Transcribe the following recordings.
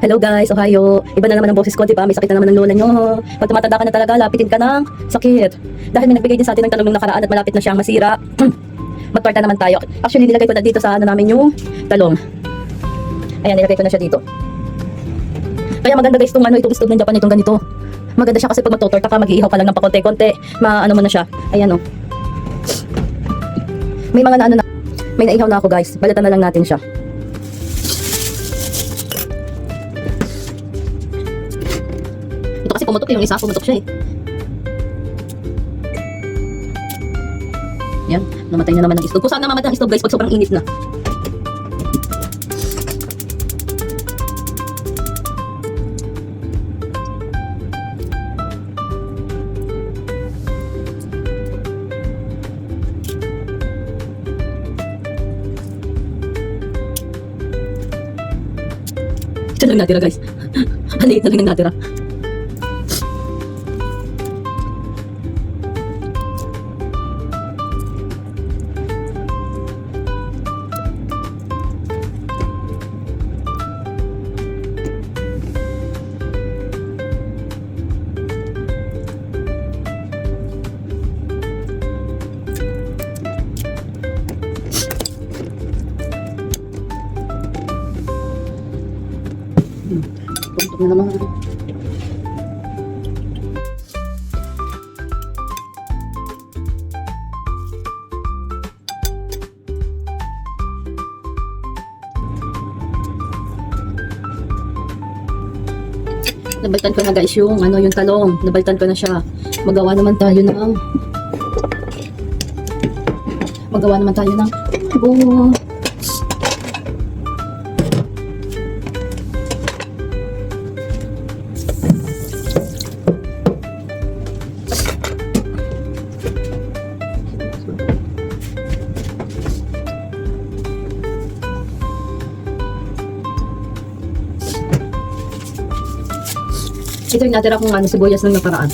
Hello guys, Ohio. Iba na naman ang boses ko, di ba? May sakit na naman ng lola nyo. Pag tumatanda ka na talaga, lapitin ka ng sakit. Dahil may nagbigay din sa atin ng talong nung nakaraan at malapit na siyang masira. Magtorta naman tayo. Actually, nilagay ko na dito sa ano namin yung talong. Ayan, nilagay ko na siya dito. Kaya maganda guys itong stove ng Japan, itong ganito. Maganda siya kasi pag magtotorta ka, mag-iihaw ka lang ng pakonte-konte. Maano mo na siya. Ayan o. May mga na ano na. May naihaw na ako guys. Balatan na lang natin siya. Ito kasi pumutok yung isa, pumutok siya eh. Yan, namatay na naman ang stove. Kung saan namamatay ang stove guys pag sobrang init na. Ito lang natira guys. Haliit na lang ang natira. Puntok na naman. Nabaltan ko na guys yung yung talong. Nabaltan ko na siya. Magawa naman tayo ng tubo. Ito yung natira kong sibuyas ng nakaraan.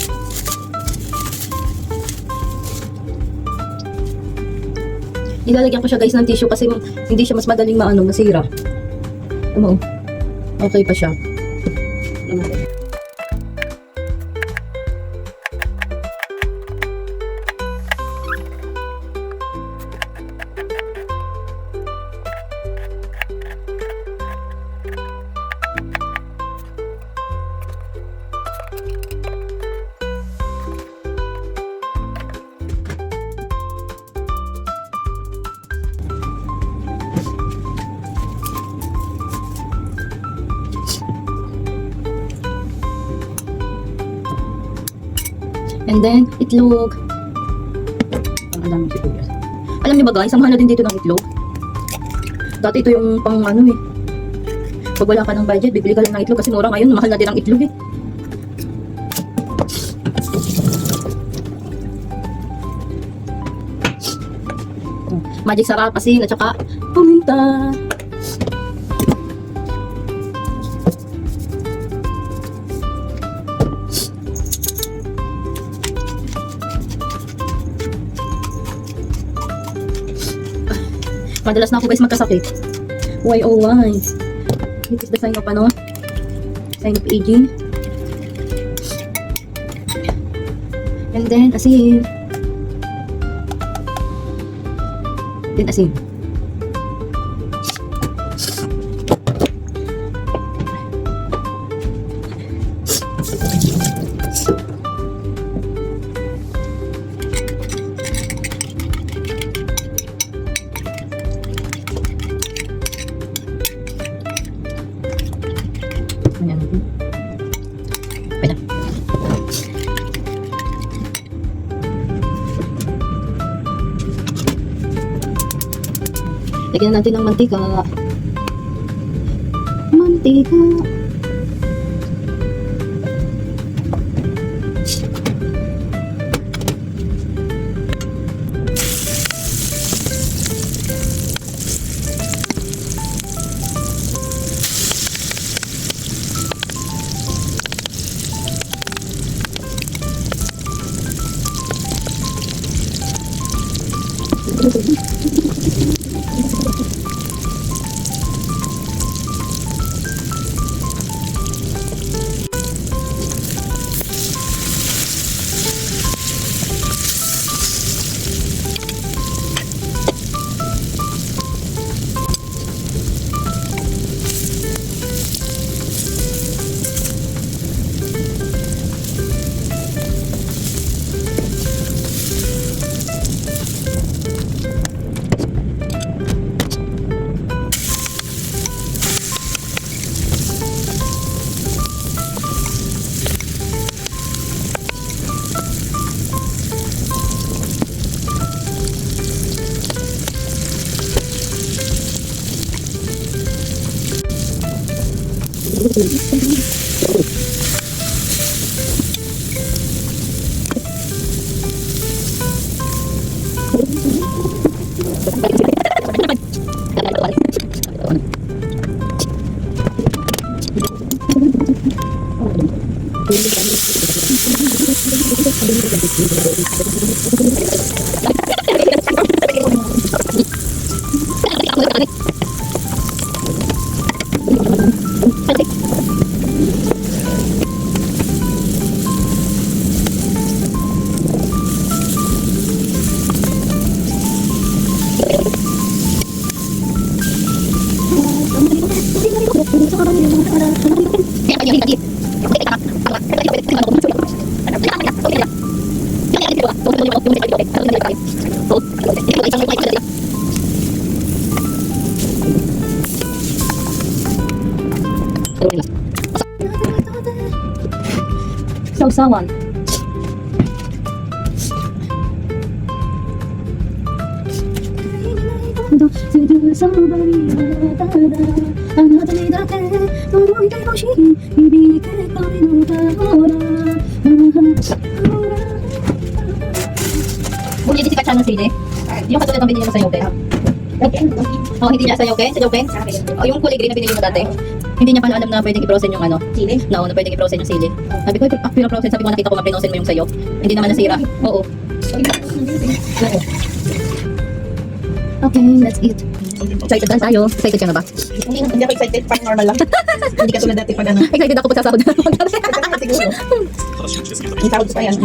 Ilalagyan ko siya guys ng tissue kasi hindi siya mas madaling masira. Okay pa siya. And then, itlog. Ang daming sibuyas. Alam niyo ba guys, ang mahal na din dito ng itlog. Dati ito yung pang pag wala ka ng budget, bibili ka lang ng itlog kasi mura ngayon, mahal na din ang itlog eh. Magic sarap, asin at saka paminta. Madalas na ako guys magkasakit. Why oh why? This is the sign of sign of aging. And then asin. Then asin. Ayan. Pwede. Lagyan natin ng mantika. Mantika. Sausawan. Bumili din si Katsa ng sili. Yung katulad ng binili mo sa Yoken. Oh, hindi niya sa Yoken? Sa Yoken? Oh, yung kulay green na binili mo dati. Hindi niya pala alam na pwedeng i-frozen yung ano. Sili? No, na pwedeng i-frozen yung sili. Sabi ko, pina-frozen. Sabi ko, nakita ko, ma-frozen mo yung sayo. Hindi naman nasira. Oo. Okay, let's eat. Excited na tayo. Excited ka na ba? Hindi ako excited, parang normal lang. Hindi ka tulad dati pag ano. Excited ako pag sasahod na. Siguro. Ang sahod ko pa yan.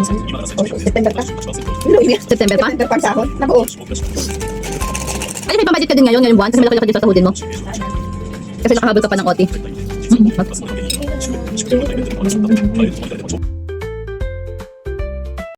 September pa. September pa? September pa sahod. Nabuo. Ay, may pambudget ka din ngayon, ngayong buwan. Kasi malaki-laki din sa sasahodin mo. Kasi nakahabol ka pa ng OT.